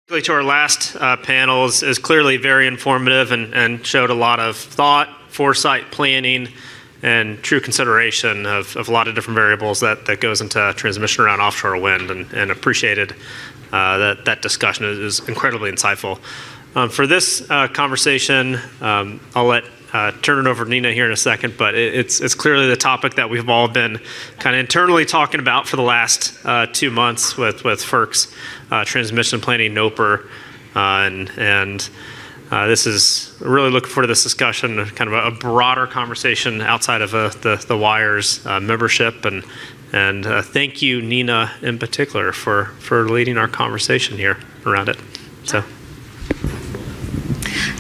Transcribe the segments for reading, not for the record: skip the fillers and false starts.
To our last panel is clearly very informative and showed a lot of thought, foresight, planning, and true consideration of a lot of different variables that goes into transmission around offshore wind, and appreciated that discussion. It is incredibly insightful. For this conversation, I'll turn it over to Nina here in a second, but it's clearly the topic that we've all been kind of internally talking about for the last 2 months with FERC's transmission planning NOPR, and this is really looking forward to this discussion, kind of a broader conversation outside of the WIRE's membership, and thank you, Nina, in particular, for leading our conversation here around it. So.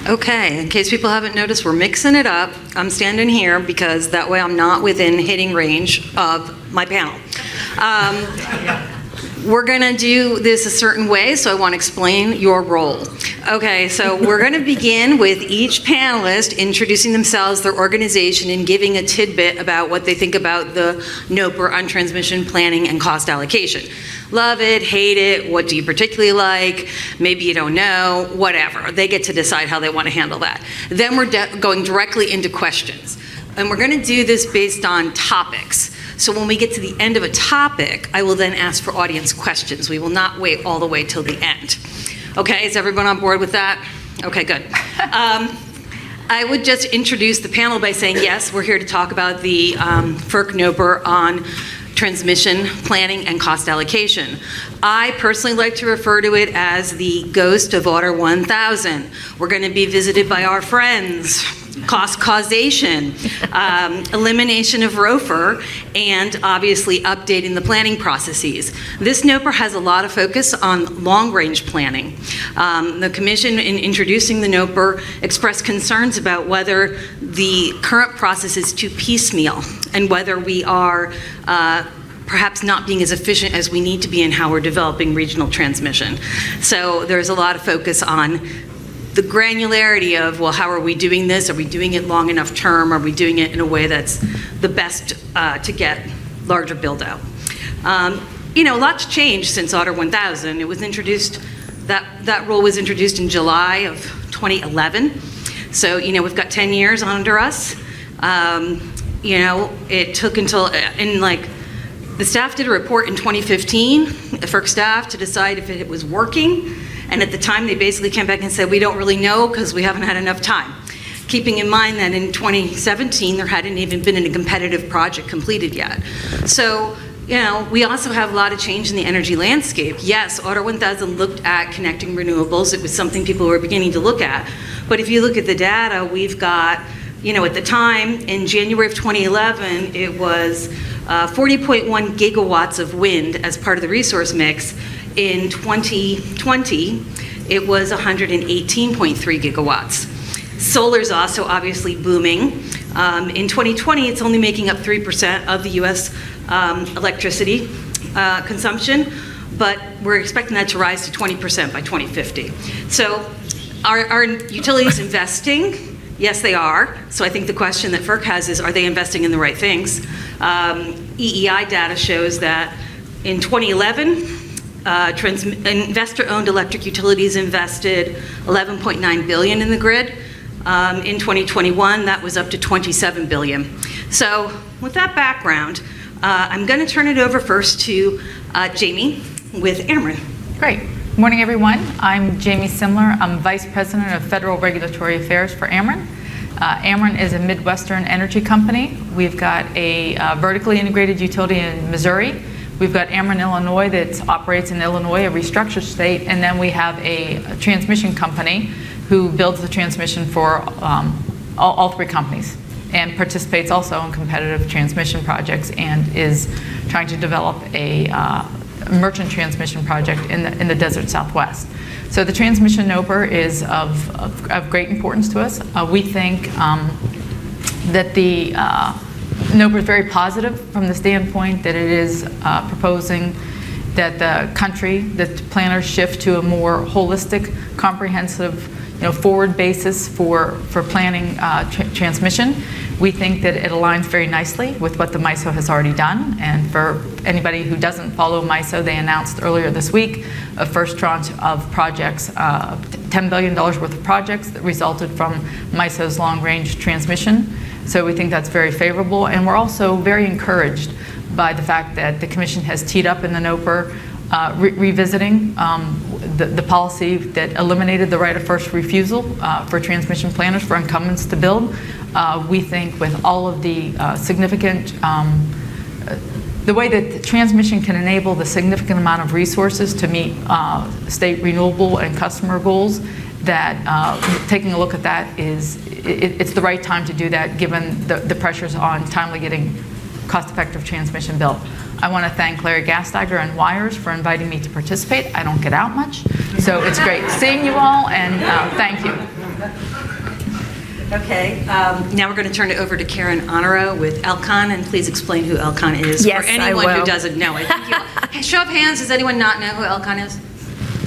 Okay, in case people haven't noticed, we're mixing it up. I'm standing here because that way I'm not within hitting range of my panel. We're going to do this a certain way, so I want to explain your role. Okay, so we're going to begin with each panelist introducing themselves, their organization, and giving a tidbit about what they think about the NOPR on transmission planning and cost allocation. Love it, hate it, what do you particularly like, maybe you don't know, whatever. They get to decide how they want to handle that. Then we're going directly into questions. And we're going to do this based on topics. So when we get to the end of a topic, I will then ask for audience questions. We will not wait all the way till the end. Okay, is everyone on board with that? Okay, good. I would just introduce the panel by saying, yes, we're here to talk about the FERC NOPR on transmission planning and cost allocation. I personally like to refer to it as the ghost of Order 1000. We're going to be visited by our friends, cost causation, elimination of ROFR, and obviously updating the planning processes. This NOPR has a lot of focus on long-range planning. The Commission, in introducing the NOPR, expressed concerns about whether the current process is too piecemeal and whether we are perhaps not being as efficient as we need to be in how we're developing regional transmission. So there's a lot of focus on the granularity of, well, how are we doing this? Are we doing it long enough term? Are we doing it in a way that's the best to get larger build out? You know, a lot's changed since Order 1000. It was introduced, that rule was introduced in July of 2011. So, you know, we've got 10 years under us. You know, it took until, the staff did a report in 2015, the FERC staff, to decide if it was working. And at the time, they basically came back and said, we don't really know because we haven't had enough time. Keeping in mind that in 2017, there hadn't even been a competitive project completed yet. So, you know, we also have a lot of change in the energy landscape. Yes, Order 1000 looked at connecting renewables. It was something people were beginning to look at. But if you look at the data, we've got, you know, at the time, in January of 2011, it was 40.1 gigawatts of wind as part of the resource mix. In 2020, it was 118.3 gigawatts. Solar's also obviously booming. In 2020, it's only making up 3% of the US electricity consumption, but we're expecting that to rise to 20% by 2050. So are utilities investing? Yes, they are. So I think the question that FERC has is, are they investing in the right things? EEI data shows that in 2011, investor-owned electric utilities invested $11.9 billion in the grid. In 2021, that was up to $27 billion. So with that background, I'm going to turn it over first to Jamie with Ameren. Great. Morning, everyone. I'm Jamie Simler. I'm Vice President of Federal Regulatory Affairs for Ameren. Ameren is a Midwestern energy company. We've got a vertically integrated utility in Missouri. We've got Ameren, Illinois, that operates in Illinois, a restructured state, and then we have a transmission company who builds the transmission for all three companies and participates also in competitive transmission projects and is trying to develop a merchant transmission project in the desert Southwest. So the transmission NOPR is of great importance to us. We think that the NOPR is very positive from the standpoint that it is proposing that the country, that planners shift to a more holistic, comprehensive, forward basis for planning transmission, We think that it aligns very nicely with what the MISO has already done. And for anybody who doesn't follow MISO, they announced earlier this week a first tranche of projects, $10 billion worth of projects that resulted from MISO's long-range transmission. So we think that's very favorable. And we're also very encouraged by the fact that the Commission has teed up in the NOPR revisiting the policy that eliminated the right of first refusal for transmission planners for incumbents to build. We think with all of the significant, the way that the transmission can enable the significant amount of resources to meet state renewable and customer goals, that taking a look at that it's the right time to do that given the pressures on timely getting cost-effective transmission built. I want to thank Larry Gastiger and Wires for inviting me to participate. I don't get out much, so it's great seeing you all, and thank you. Okay, now we're going to turn it over to Karen Onaran with ELCON, and please explain who ELCON is Yes, for anyone I will. who doesn't know it. Hey, show of hands, does anyone not know who ELCON is?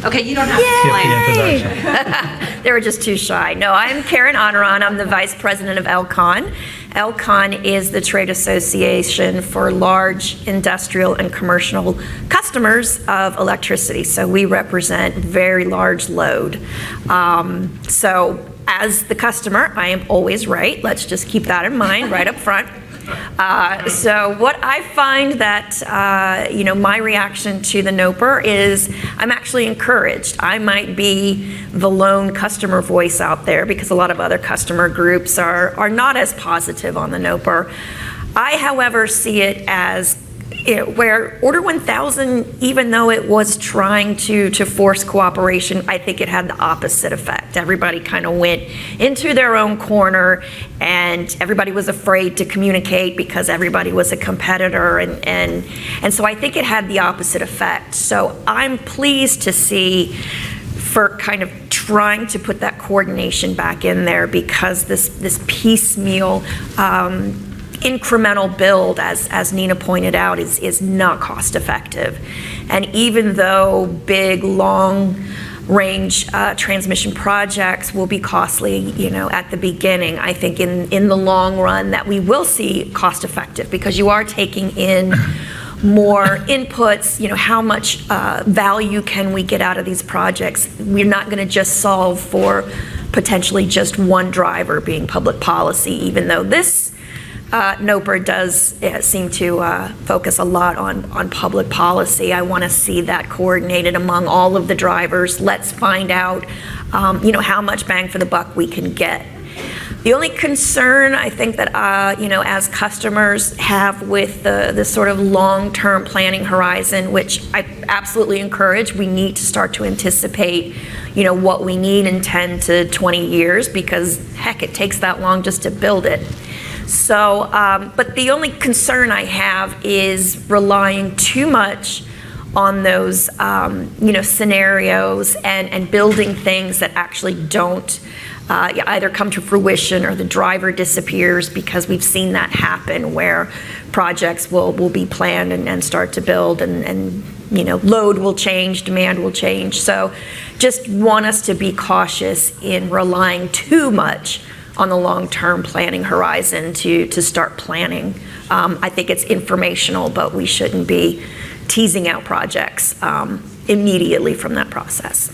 Okay, you don't have to explain. They were just too shy. No, I'm Karen Onaran. I'm the Vice President of ELCON. ELCON is the trade association for large industrial and commercial customers of electricity. So we represent very large load. So as the customer, I am always right. Let's just keep that in mind right up front. So what I find that, my reaction to the NOPR is I'm actually encouraged. I might be the lone customer voice out there because a lot of other customer groups are not as positive on the NOPR. I, however, see it as where Order 1000, even though it was trying to force cooperation, I think it had the opposite effect. Everybody kind of went into their own corner, and everybody was afraid to communicate because everybody was a competitor, and so I think it had the opposite effect. So I'm pleased to see FERC kind of trying to put that coordination back in there, because this piecemeal incremental build, as Nina pointed out, is not cost effective. And even though big, long range transmission projects will be costly, at the beginning, I think in the long run that we will see cost effective, because you are taking in more inputs, how much value can we get out of these projects? We're not going to just solve for potentially just one driver being public policy, even though this NOPR does seem to focus a lot on public policy. I want to see that coordinated among all of the drivers. Let's find out, how much bang for the buck we can get. The only concern I think that, as customers have with the sort of long-term planning horizon, which I absolutely encourage, we need to start to anticipate, what we need in 10 to 20 years, because heck, it takes that long just to build it. So, but the only concern I have is relying too much on those, scenarios and building things that actually don't either come to fruition or the driver disappears, because we've seen that happen where projects will be planned and start to build, and load will change, demand will change. So just want us to be cautious in relying too much on the long-term planning horizon to start planning. I think it's informational, but we shouldn't be teasing out projects immediately from that process.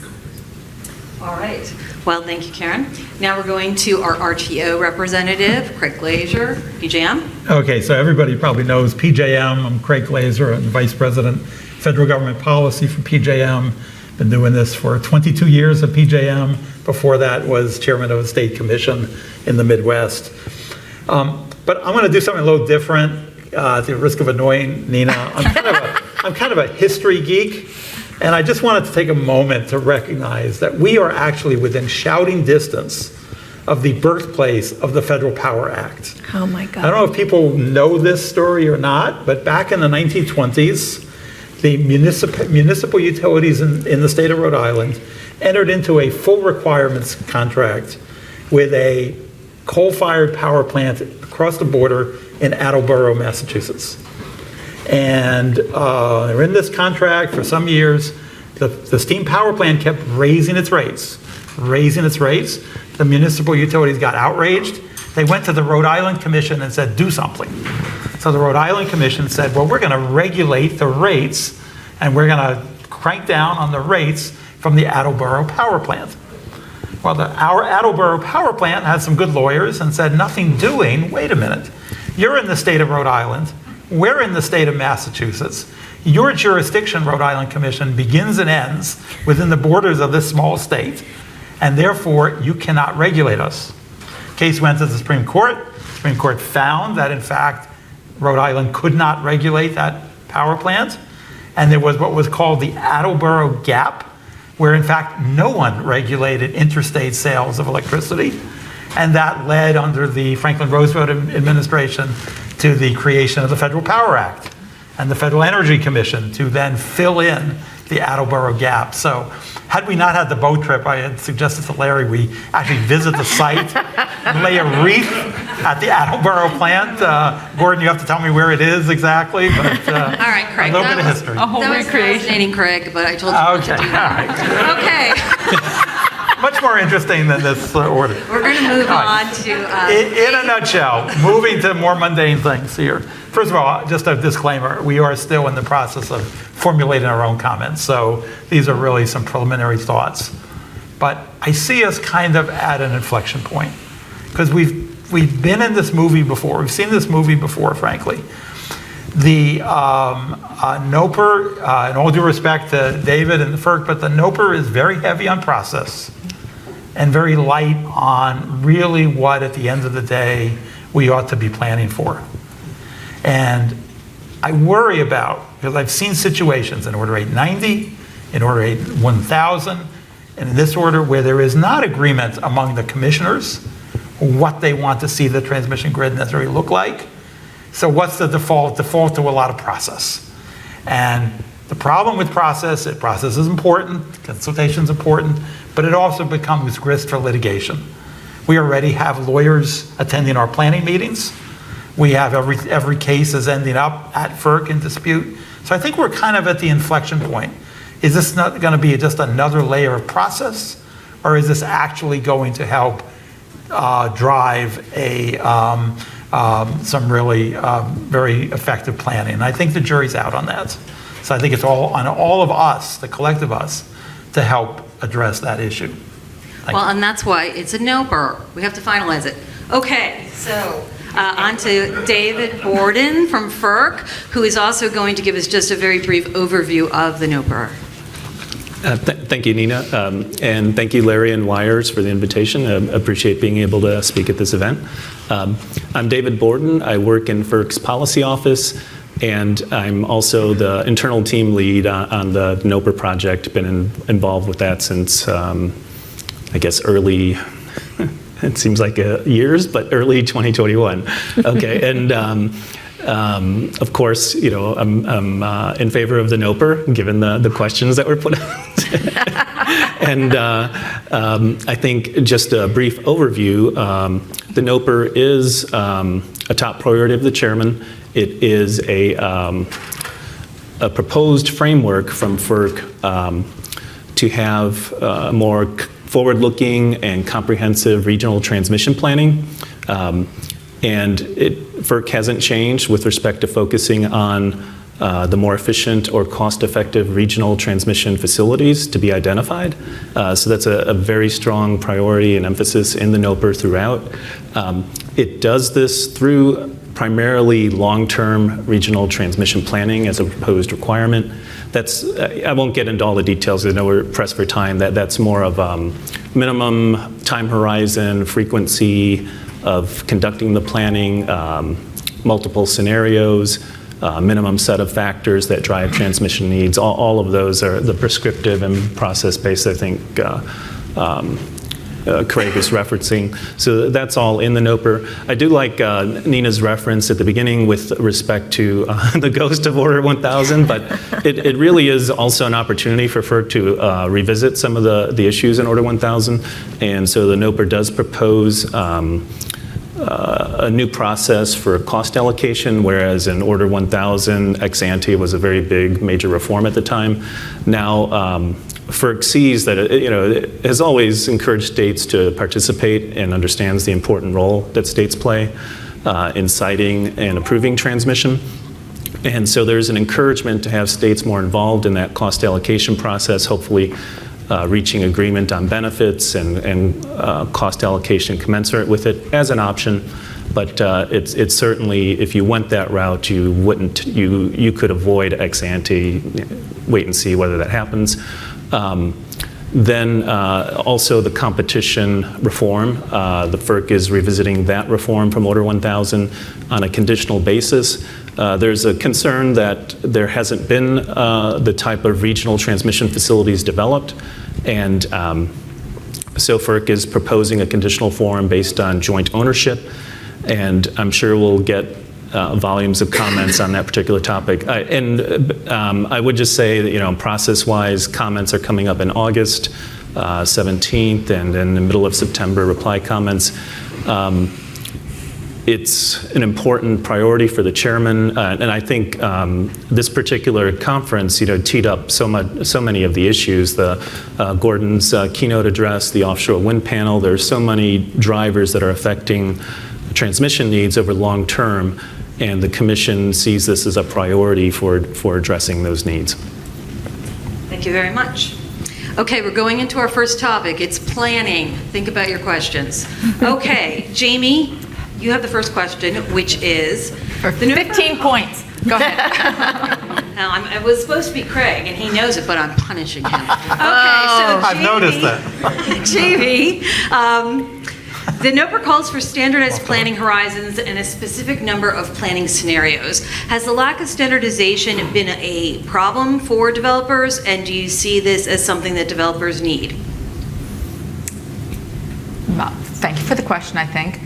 All right. Well, thank you, Karen. Now we're going to our RTO representative, Craig Glazer, PJM. Okay, so everybody probably knows PJM. I'm Craig Glazer, I'm Vice President, Federal Government Policy for PJM. Been doing this for 22 years at PJM. Before that was chairman of the State Commission in the Midwest. But I'm going to do something a little different, at the risk of annoying Nina. I'm kind of a history geek, and I just wanted to take a moment to recognize that we are actually within shouting distance of the birthplace of the Federal Power Act. Oh my God. I don't know if people know this story or not, but back in the 1920s, the municipal utilities in the state of Rhode Island entered into a full requirements contract with a coal-fired power plant across the border in Attleboro, Massachusetts. And they were in this contract for some years. The steam power plant kept raising its rates. The municipal utilities got outraged, they went to the Rhode Island Commission and said, do something. So the Rhode Island Commission said, well, we're going to regulate the rates, and we're going to crank down on the rates from the Attleboro power plant. Well, our Attleboro power plant had some good lawyers and said, nothing doing, wait a minute. You're in the state of Rhode Island. We're in the state of Massachusetts. Your jurisdiction, Rhode Island Commission, begins and ends within the borders of this small state, and therefore you cannot regulate us. Case went to the Supreme Court. The Supreme Court found that, in fact, Rhode Island could not regulate that power plant, and there was what was called the Attleboro Gap, where in fact no one regulated interstate sales of electricity, and that led under the Franklin Roosevelt administration to the creation of the Federal Power Act and the Federal Energy Commission to then fill in the Attleboro Gap. So had we not had the boat trip, I had suggested to Larry we actually visit the site and lay a wreath at the Attleboro plant. Borden, you have to tell me where it is exactly, but All right, Craig. a little bit of history. A whole That was recreation. fascinating, Craig, but I told you not to Okay, do all that. right. Okay, Much more interesting than this order. we're going to move All right. on to, In a nutshell, moving to more mundane things here. First of all, just a disclaimer, we are still in the process of formulating our own comments, so these are really some preliminary thoughts. But I see us kind of at an inflection point, because we've been in this movie before. We've seen this movie before, frankly. The NOPR, in all due respect to David and the FERC, but the NOPR is very heavy on process and very light on really what, at the end of the day, we ought to be planning for. And I worry about, because I've seen situations in Order 890, in Order 1000, and in this order where there is not agreement among the commissioners what they want to see the transmission grid necessarily look like. So what's the default? Default to a lot of process. And the problem with process is important, consultation is important, but it also becomes grist for litigation. We already have lawyers attending our planning meetings. We have every case is ending up at FERC in dispute. So I think we're kind of at the inflection point. Is this not going to be just another layer of process, or is this actually going to help drive some really very effective planning? And I think the jury's out on that. So I think it's all on all of us, the collective us, to help address that issue. Thank well, you. and that's why it's a NOPR. We have to finalize it. Okay, so on to David Borden from FERC, who is also going to give us just a very brief overview of the NOPR. Thank you, Nina, and thank you, Larry and Wires, for the invitation. I appreciate being able to speak at this event. I'm David Borden. I work in FERC's policy office, and I'm also the internal team lead on the NOPR project. Been involved with that since, I guess, early, it seems like years, but early 2021. Okay, and of course, you know, I'm in favor of the NOPR, given the questions that were put out. And I think just a brief overview, the NOPR is a top priority of the chairman. It is a proposed framework from FERC to have more forward-looking and comprehensive regional transmission planning. And FERC hasn't changed with respect to focusing on the more efficient or cost-effective regional transmission facilities to be identified. So that's a very strong priority and emphasis in the NOPR throughout. It does this through primarily long-term regional transmission planning as a proposed requirement. I won't get into all the details, I know we're pressed for time. That's more of minimum time horizon, frequency of conducting the planning, multiple scenarios, minimum set of factors that drive transmission needs. All of those are the prescriptive and process-based, I think, Craig is referencing. So that's all in the NOPR. I do like Nina's reference at the beginning with respect to the ghost of Order 1000, but it really is also an opportunity for FERC to revisit some of the issues in Order 1000. And so the NOPR does propose a new process for cost allocation, whereas in Order 1000, ex ante was a very big major reform at the time. Now, FERC sees that it has always encouraged states to participate and understands the important role that states play in siting and approving transmission. And so there's an encouragement to have states more involved in that cost allocation process, hopefully reaching agreement on benefits and cost allocation commensurate with it as an option. But it's certainly, if you went that route, you could avoid ex ante, wait and see whether that happens. Then also the competition reform. The FERC is revisiting that reform from Order 1000 on a conditional basis. There's a concern that there hasn't been the type of regional transmission facilities developed, and so FERC is proposing a conditional form based on joint ownership, and I'm sure we'll get volumes of comments on that particular topic. I would just say that, process-wise, comments are coming up in August 17th, and in the middle of September, reply comments. It's an important priority for the chairman, and I think this particular conference, teed up so many of the issues. Gordon's keynote address, the offshore wind panel. There's so many drivers that are affecting transmission needs over long term, and the Commission sees this as a priority for addressing those needs. Thank you very much. Okay, we're going into our first topic. It's planning. Think about your questions. Okay, Jamie, you have the first question, which is... For 15 points. Go ahead. Now, it was supposed to be Craig, and he knows it, but I'm punishing him. Okay, so I've noticed that. Jamie, the NOPR calls for standardized planning horizons and a specific number of planning scenarios. Has the lack of standardization been a problem for developers, and do you see this as something that developers need? Thank you for the question, I think.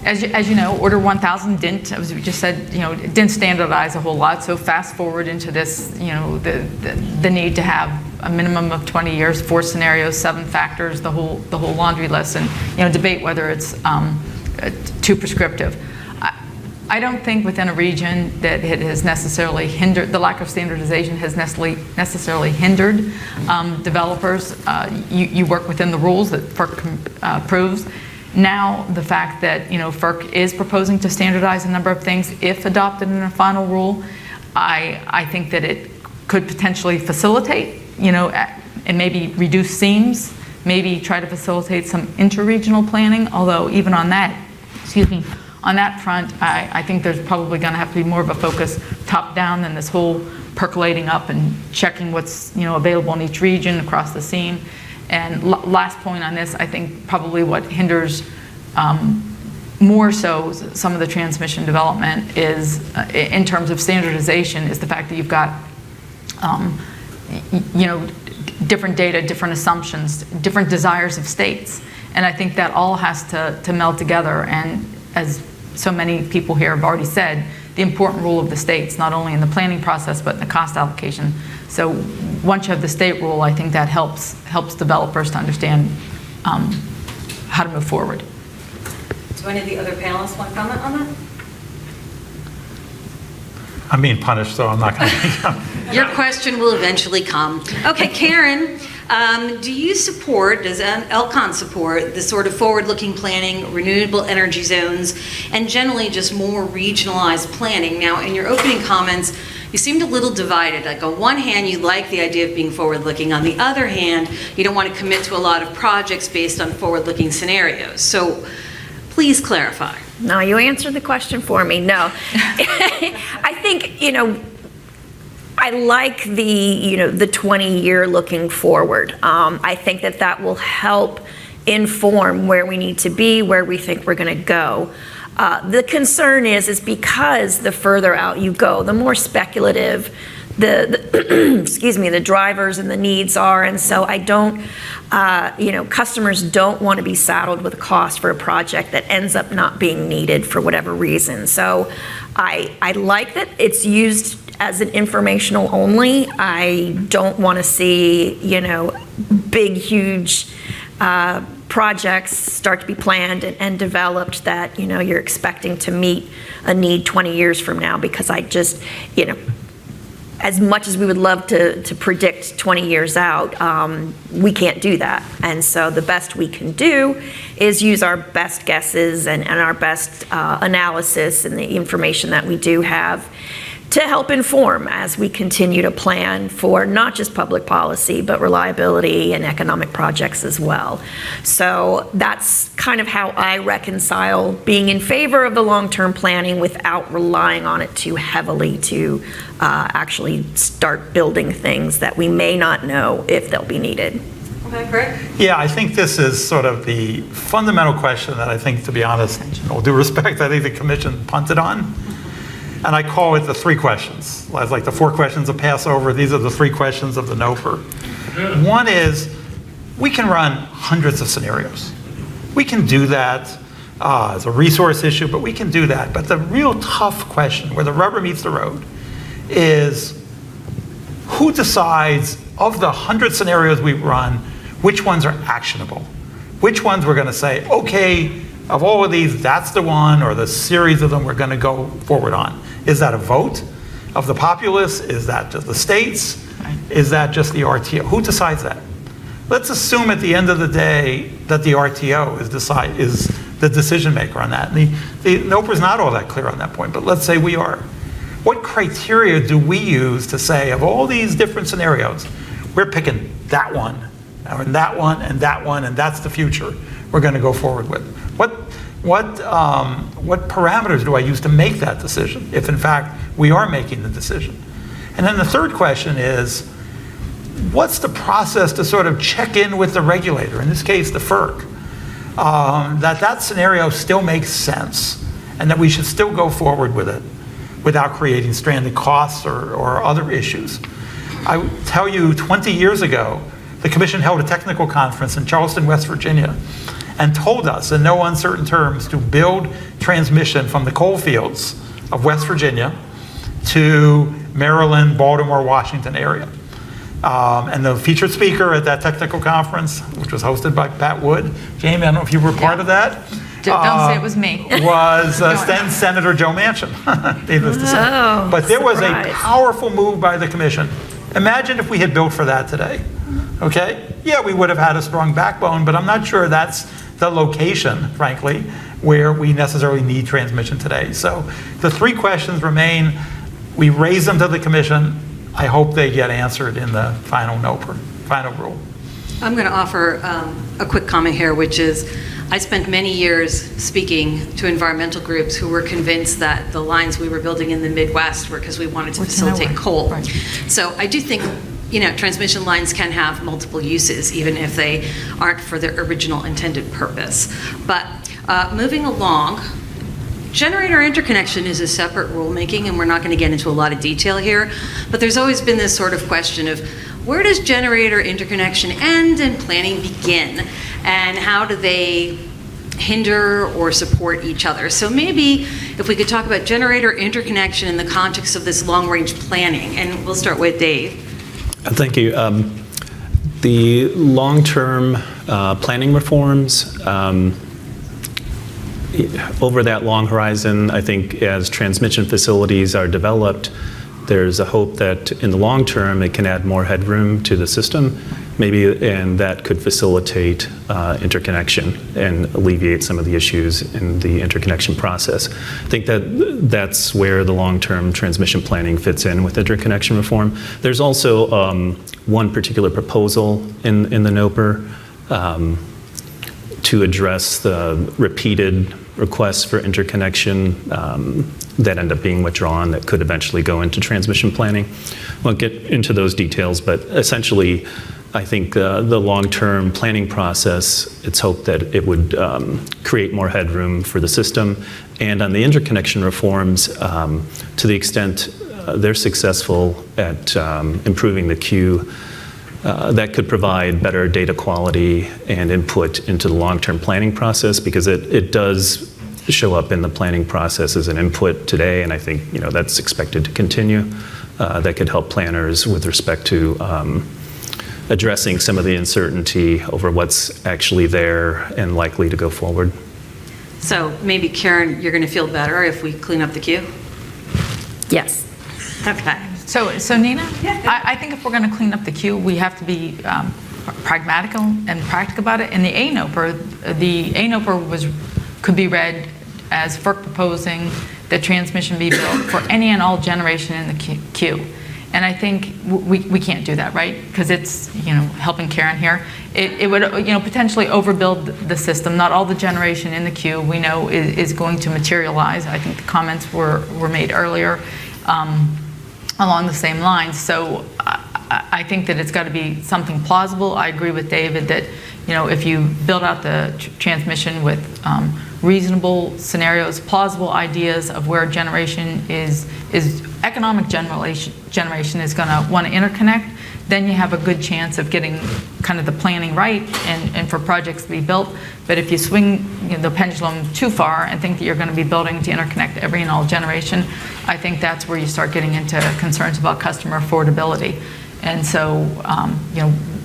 As you know, Order 1000 didn't, as we just said, it didn't standardize a whole lot. So fast forward into this, the need to have a minimum of 20 years, 4 scenarios, 7 factors, the whole laundry list, and debate whether it's too prescriptive. I don't think within a region that it has necessarily hindered, the lack of standardization has necessarily hindered developers. You work within the rules that FERC approves. Now, the fact that FERC is proposing to standardize a number of things, if adopted in a final rule, I think that it could potentially facilitate, and maybe reduce seams, maybe try to facilitate some interregional planning. Although even on that, on that front, I think there's probably going to have to be more of a focus top down than this whole percolating up and checking what's available in each region across the seam. And last point on this, I think probably what hinders more so some of the transmission development is, in terms of standardization, is the fact that you've got, different data, different assumptions, different desires of states. And I think that all has to meld together. And as so many people here have already said, the important role of the states, not only in the planning process, but in the cost allocation. So once you have the state rule, I think that helps developers to understand how to move forward. Do any of the other panelists want to comment on that? I'm being punished, so I'm not going to. Your question will eventually come. Okay, Karen, do you support, does ELCON support the sort of forward-looking planning, renewable energy zones, and generally just more regionalized planning? Now, in your opening comments, you seemed a little divided. Like on one hand, you like the idea of being forward-looking. On the other hand, you don't want to commit to a lot of projects based on forward-looking scenarios. So please clarify. No, you answered the question for me. No. I think, I like the 20-year looking forward. I think that will help inform where we need to be, where we think we're going to go. The concern is because the further out you go, the more speculative the drivers and the needs are. And so I don't, customers don't want to be saddled with a cost for a project that ends up not being needed for whatever reason. So I like that it's used as an informational only. I don't want to see, big, huge projects start to be planned and developed that, you're expecting to meet a need 20 years from now, because I just, as much as we would love to predict 20 years out, we can't do that. And so the best we can do is use our best guesses and our best analysis and the information that we do have to help inform as we continue to plan for not just public policy, but reliability and economic projects as well. So that's kind of how I reconcile being in favor of the long-term planning without relying on it too heavily to actually start building things that we may not know if they'll be needed. Okay, Greg? Yeah, I think this is sort of the fundamental question that I think, to be honest, in all due respect, I think the commission punted on. And I call it the three questions. It's like the four questions of Passover. These are the three questions of the NOPR. One is, we can run hundreds of scenarios. We can do that as a resource issue, but we can do that. But the real tough question, where the rubber meets the road, is who decides of the 100 scenarios we run, which ones are actionable? Which ones we're going to say, okay, of all of these, that's the one, or the series of them we're going to go forward on. Is that a vote of the populace? Is that just the states? Is that just the RTO? Who decides that? Let's assume at the end of the day that the RTO is the decision maker on that. And the NOPR is not all that clear on that point, but let's say we are. What criteria do we use to say, of all these different scenarios, we're picking that one, and that one, and that one, and that's the future we're going to go forward with? What parameters do I use to make that decision, if in fact we are making the decision? And then the third question is, what's the process to sort of check in with the regulator, in this case the FERC, that scenario still makes sense and that we should still go forward with it without creating stranded costs or other issues? I will tell you, 20 years ago, the commission held a technical conference in Charleston, West Virginia, and told us in no uncertain terms to build transmission from the coal fields of West Virginia to Maryland, Baltimore, Washington area. And the featured speaker at that technical conference, which was hosted by Pat Wood, Jamie, I don't know if you were part of that. Don't say it was me. Was then Senator Joe Manchin, needless to say. Oh, but there was a surprise. powerful move by the commission. Imagine if we had built for that today. Okay? Yeah, we would have had a strong backbone, but I'm not sure that's the location, frankly, where we necessarily need transmission today. So the three questions remain. We raise them to the commission. I hope they get answered in the final NOPR, final rule. I'm going to offer a quick comment here, which is I spent many years speaking to environmental groups who were convinced that the lines we were building in the Midwest were because we wanted to facilitate coal. Right. So I do think, transmission lines can have multiple uses, even if they aren't for their original intended purpose. But moving along, generator interconnection is a separate rulemaking, and we're not going to get into a lot of detail here, but there's always been this sort of question of where does generator interconnection end and planning begin, and how do they hinder or support each other? So maybe if we could talk about generator interconnection in the context of this long-range planning, and we'll start with Dave. Thank you. The long-term planning reforms, over that long horizon, I think as transmission facilities are developed, there's a hope that in the long term it can add more headroom to the system, maybe, and that could facilitate interconnection and alleviate some of the issues in the interconnection process. I think that that's where the long-term transmission planning fits in with interconnection reform. There's also one particular proposal in the NOPR to address the repeated requests for interconnection that end up being withdrawn that could eventually go into transmission planning. Won't get into those details, but essentially I think the long-term planning process, it's hoped that it would create more headroom for the system. And on the interconnection reforms, to the extent they're successful at improving the queue, that could provide better data quality and input into the long-term planning process, because it does show up in the planning process as an input today, and I think that's expected to continue. That could help planners with respect to addressing some of the uncertainty over what's actually there and likely to go forward. So maybe, Karen, you're going to feel better if we clean up the queue? Yes. Okay. So Nina, I think if we're going to clean up the queue, we have to be pragmatical and practical about it. And the ANOPR could be read as FERC proposing that transmission be built for any and all generation in the queue. And I think we can't do that, right? Because it's, helping Karen here. It would, potentially overbuild the system. Not all the generation in the queue we know is going to materialize. I think the comments were made earlier along the same lines. So I think that it's got to be something plausible. I agree with David that, if you build out the transmission with reasonable scenarios, plausible ideas of where generation is economic generation is going to want to interconnect, then you have a good chance of getting kind of the planning right and for projects to be built. But if you swing the pendulum too far and think that you're going to be building to interconnect every and all generation, I think that's where you start getting into concerns about customer affordability. And so,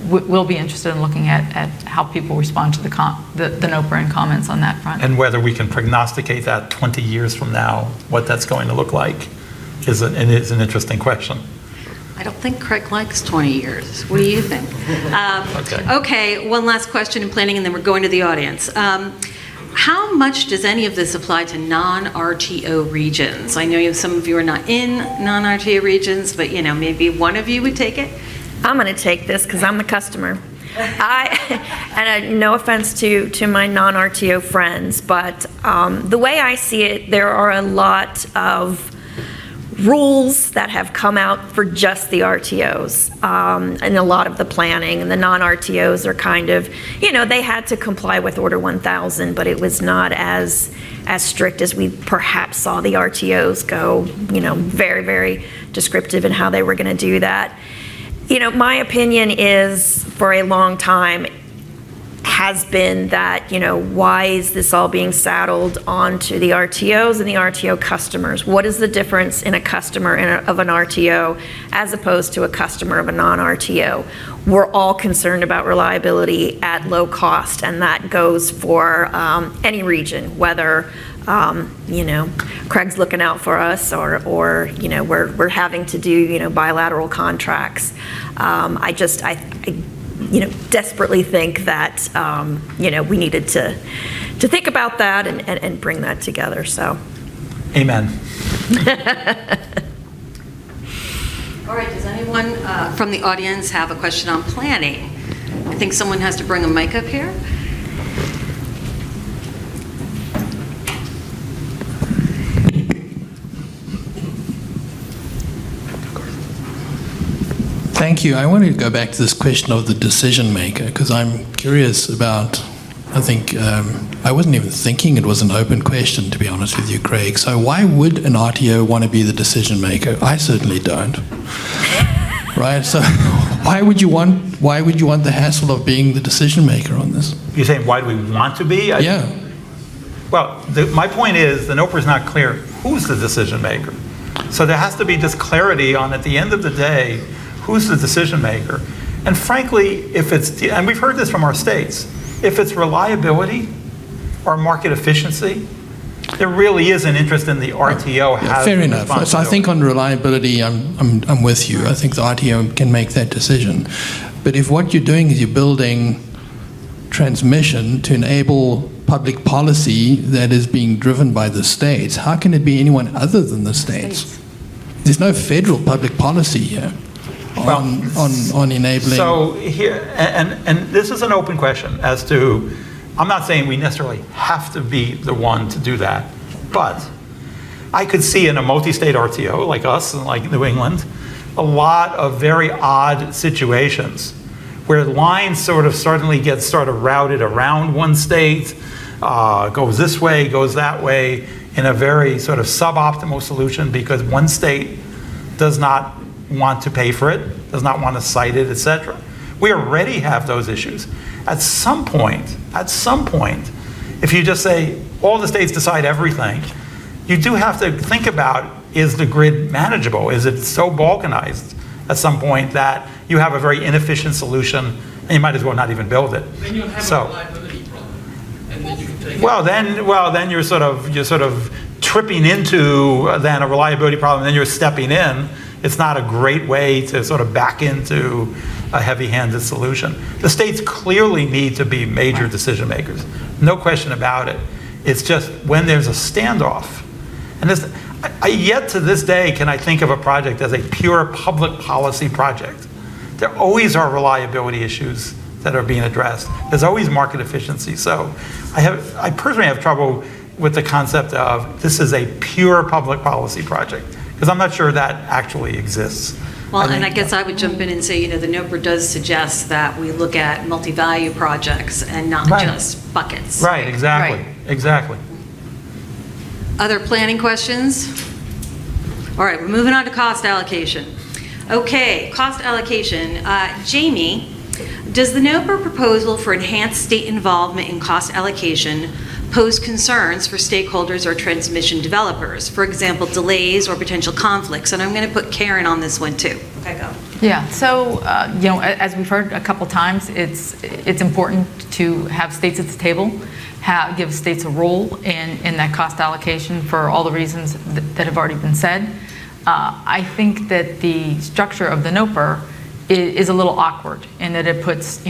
we'll be interested in looking at how people respond to the NOPR and comments on that front. And whether we can prognosticate that 20 years from now, what that's going to look like is an interesting question. I don't think Craig likes 20 years. What do you think? Okay, one last question in planning, and then we're going to the audience. How much does any of this apply to non-RTO regions? I know some of you are not in non-RTO regions, but maybe one of you would take it. I'm going to take this because I'm the customer. No offense to my non-RTO friends, but the way I see it, there are a lot of rules that have come out for just the RTOs and a lot of the planning, and the non-RTOs are kind of, they had to comply with Order 1000, but it was not as strict as we perhaps saw the RTOs go, very, very descriptive in how they were going to do that. My opinion is, for a long time, has been that, why is this all being saddled onto the RTOs and the RTO customers? What is the difference in a customer of an RTO as opposed to a customer of a non-RTO? We're all concerned about reliability at low cost, and that goes for any region, whether Craig's looking out for us or we're having to do, bilateral contracts. I desperately think that, we needed to think about that and bring that together, so. Amen. All right, does anyone from the audience have a question on planning? I think someone has to bring a mic up here. Thank you. I wanted to go back to this question of the decision maker, because I'm curious about, I think, I wasn't even thinking it was an open question, to be honest with you, Craig. So why would an RTO want to be the decision maker? I certainly don't. Right? So why would you want the hassle of being the decision maker on this? You're saying, why do we want to be? Yeah. Well, my point is, the NOPR is not clear who's the decision maker. So there has to be this clarity on, at the end of the day, who's the decision maker? And frankly, if it's, and we've heard this from our states, if it's reliability or market efficiency, there really is an interest in the RTO. Yeah, fair enough. So I think on reliability, I'm with you. I think the RTO can make that decision. But if what you're doing is you're building transmission to enable public policy that is being driven by the states, how can it be anyone other than the states? There's no federal public policy here. On enabling. So here, and this is an open question as to, I'm not saying we necessarily have to be the one to do that, but I could see in a multi-state RTO like us and like New England, a lot of very odd situations where lines sort of suddenly get routed around one state, goes this way, goes that way, in a very sort of suboptimal solution because one state does not want to pay for it, does not want to cite it, etc. We already have those issues. At some point, if you just say all the states decide everything, you do have to think about, is the grid manageable? Is it so balkanized at some point that you have a very inefficient solution and you might as well not even build it? Then you'll have a reliability problem. And then you can take then you're sort of tripping into then a reliability problem, and then you're stepping in it's not a great way to sort of back into a heavy-handed solution. The states clearly need to be major decision makers, no question about it. It's just when there's a standoff, and this, I yet to this day can I think of a project as a pure public policy project. There always are reliability issues that are being addressed. There's always market efficiency. So I personally have trouble with the concept of this is a pure public policy project, because I'm not sure that actually exists. Well, and I guess I would jump in and say, the NOPR does suggest that we look at multi-value projects and not just buckets. Right, exactly, exactly. Other planning questions? All right, we're moving on to cost allocation. Okay, cost allocation. Jamie, does the NOPR proposal for enhanced state involvement in cost allocation pose concerns for stakeholders or transmission developers? For example, delays or potential conflicts? And I'm going to put Karen on this one too. Okay, go. Yeah, so, as we've heard a couple times, it's important to have states at the table, give states a role in that cost allocation for all the reasons that have already been said. I think that the structure of the NOPR is a little awkward in that it puts,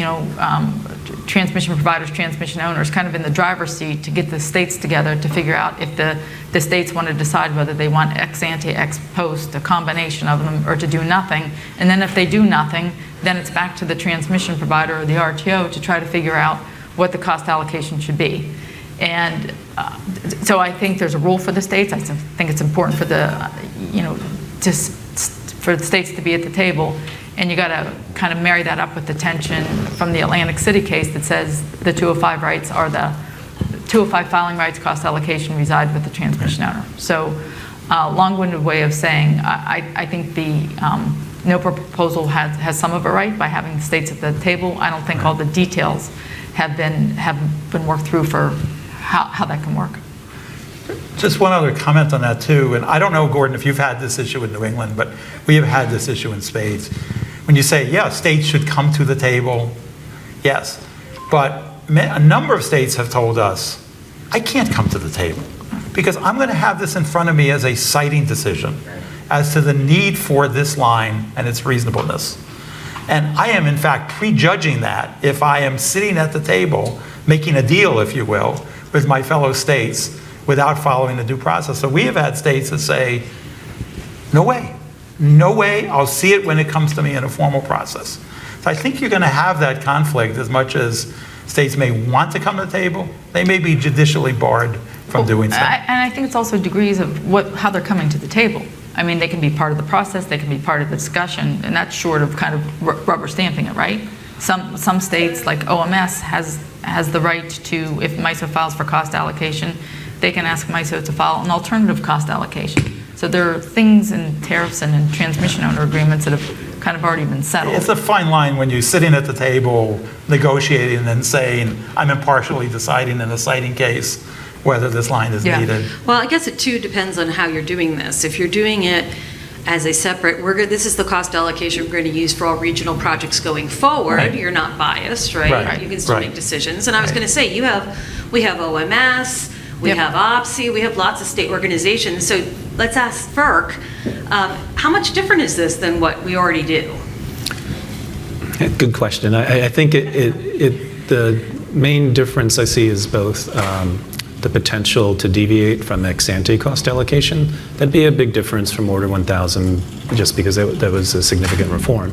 transmission providers, transmission owners kind of in the driver's seat to get the states together to figure out if the states want to decide whether they want ex ante, ex post, a combination of them, or to do nothing. And then if they do nothing, then it's back to the transmission provider or the RTO to try to figure out what the cost allocation should be. And so I think there's a role for the states. I think it's important for for the states to be at the table. And you got to kind of marry that up with the tension from the Atlantic City case that says the 205 rights are the 205 filing rights, cost allocation reside with the transmission owner. So long-winded way of saying I think the NOPR proposal has some of it right by having the states at the table. I don't think all the details have been worked through for how that can work. Just one other comment on that too, and I don't know, Gordon, if you've had this issue in New England, but we have had this issue in spades. When you say, yeah, states should come to the table, yes, but a number of states have told us, I can't come to the table because I'm going to have this in front of me as a siting decision as to the need for this line and its reasonableness. And I am, in fact, prejudging that if I am sitting at the table, making a deal, if you will, with my fellow states without following the due process. So we have had states that say, no way. No way, I'll see it when it comes to me in a formal process. So I think you're going to have that conflict as much as states may want to come to the table. They may be judicially barred from doing so. And I think it's also degrees of how they're coming to the table. I mean, they can be part of the process, they can be part of the discussion, and that's short of kind of rubber stamping it, right? Some states, like OMS, has the right to, if MISO files for cost allocation, they can ask MISO to file an alternative cost allocation. So there are things in tariffs and in transmission owner agreements that have kind of already been settled. It's a fine line when you're sitting at the table negotiating and saying, I'm impartially deciding in a siting case whether this line is needed. Well, I guess it too depends on how you're doing this. If you're doing it as a separate, this is the cost allocation we're going to use for all regional projects going forward. Right. You're not biased, right? You can still make decisions. And I was going to say, we have OMS, we have OPSI, we have lots of state organizations. So let's ask FERC, how much different is this than what we already do? Good question. I think the main difference I see is both the potential to deviate from ex ante cost allocation. That'd be a big difference from Order 1000 just because that was a significant reform.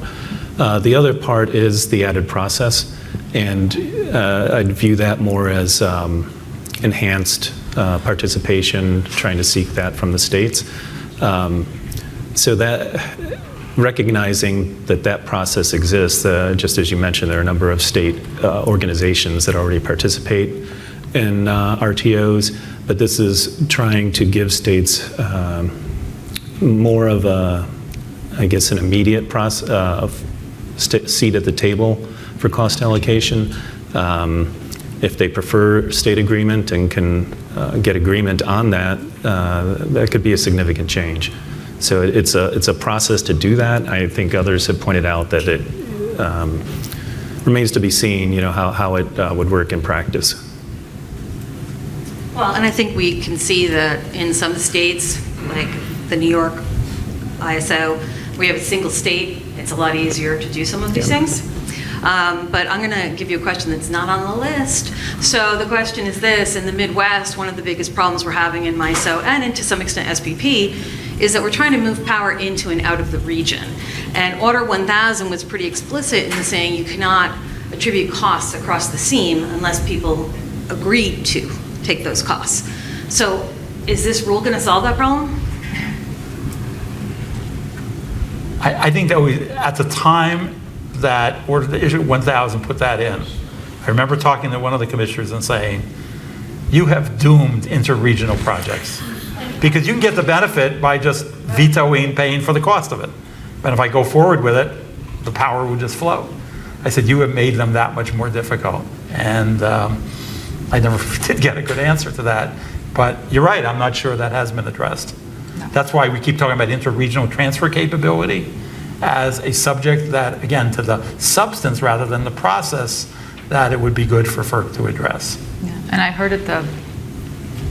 The other part is the added process, and I'd view that more as enhanced participation, trying to seek that from the states. So that recognizing that process exists, just as you mentioned, there are a number of state organizations that already participate in RTOs, but this is trying to give states more of an immediate process of seat at the table for cost allocation. If they prefer state agreement and can get agreement on that, that could be a significant change. So it's a process to do that. I think others have pointed out that it remains to be seen, how it would work in practice. Well, and I think we can see that in some states, like the New York ISO, we have a single state, it's a lot easier to do some of these things. But I'm going to give you a question that's not on the list. So the question is this: in the Midwest, one of the biggest problems we're having in MISO and to some extent SPP is that we're trying to move power into and out of the region. And Order 1000 was pretty explicit in saying you cannot attribute costs across the seam unless people agree to take those costs. So is this rule going to solve that problem? I think that at the time that Order Issue 1000 put that in, I remember talking to one of the commissioners and saying, you have doomed interregional projects because you can get the benefit by just vetoing paying for the cost of it. But if I go forward with it, the power will just flow. I said, you have made them that much more difficult. And I never did get a good answer to that. But you're right, I'm not sure that has been addressed. No. That's why we keep talking about interregional transfer capability as a subject that, again, to the substance rather than the process, that it would be good for FERC to address. Yeah. And I heard at the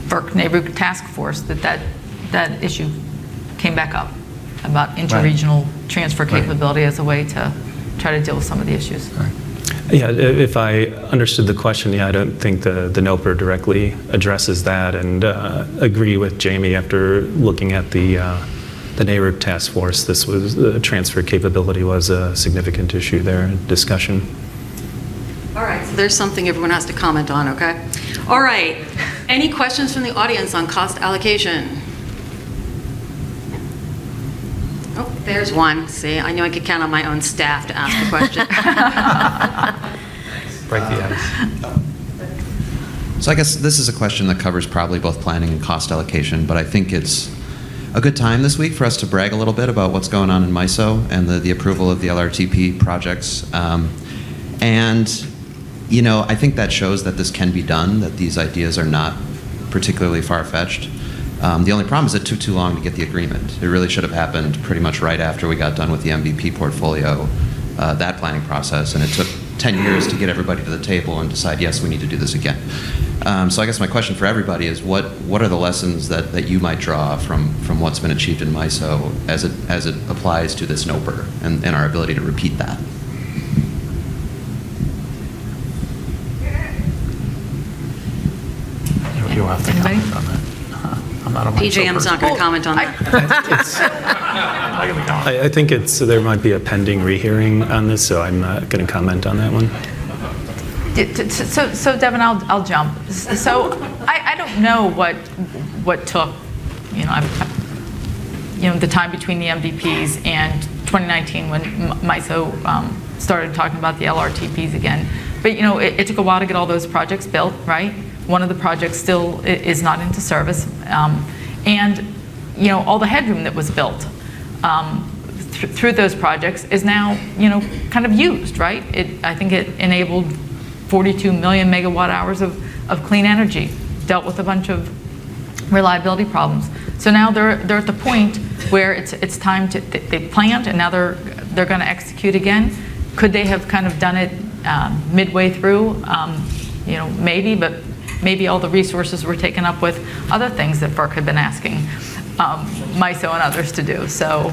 FERC Neighborhood Task Force that issue came back up about interregional transfer capability as a way to try to deal with some of the issues. Right. Yeah, if I understood the question, yeah, I don't think the NOPR directly addresses that, and agree with Jamie after looking at the neighborhood task force. This was the transfer capability was a significant issue there in discussion. All right, so there's something everyone has to comment on, okay? All right, any questions from the audience on cost allocation? Oh, there's one. See, I knew I could count on my own staff to ask a question. Break the ice. So I guess this is a question that covers probably both planning and cost allocation, but I think it's a good time this week for us to brag a little bit about what's going on in MISO and the approval of the LRTP projects. And, you know, I think that shows that this can be done, that these ideas are not particularly far-fetched. The only problem is it took too long to get the agreement. It really should have happened pretty much right after we got done with the MVP portfolio, that planning process, and it took 10 years to get everybody to the table and decide, yes, we need to do this again. So I guess my question for everybody is what are the lessons that you might draw from what's been achieved in MISO as it applies to this NOPR and our ability to repeat that? You'll have to comment on that. I'm not on my PJM's not going to comment on that. I think there might be a pending rehearing on this, so I'm not going to comment on that one. So Devin, I'll jump. So I don't know what took, the time between the MDPs and 2019 when MISO started talking about the LRTPs again. But it took a while to get all those projects built, right? One of the projects still is not into service, and all the headroom that was built through those projects is now kind of used, right? I think it enabled 42 million megawatt hours of clean energy, dealt with a bunch of reliability problems. So now they're at the point where it's time to they planned and now they're going to execute again. Could they have kind of done it midway through? Maybe, but maybe all the resources were taken up with other things that FERC had been asking MISO and others to do. So,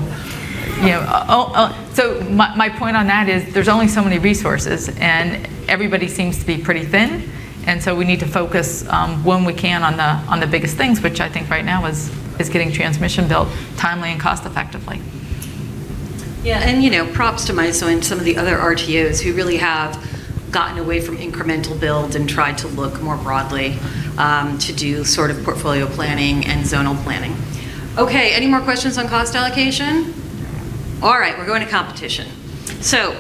so my point on that is there's only so many resources, and everybody seems to be pretty thin, and so we need to focus when we can on the biggest things, which I think right now is getting transmission built timely and cost effectively. Yeah, and props to MISO and some of the other RTOs who really have gotten away from incremental build and tried to look more broadly to do sort of portfolio planning and zonal planning. Okay, any more questions on cost allocation? All right, we're going to competition. So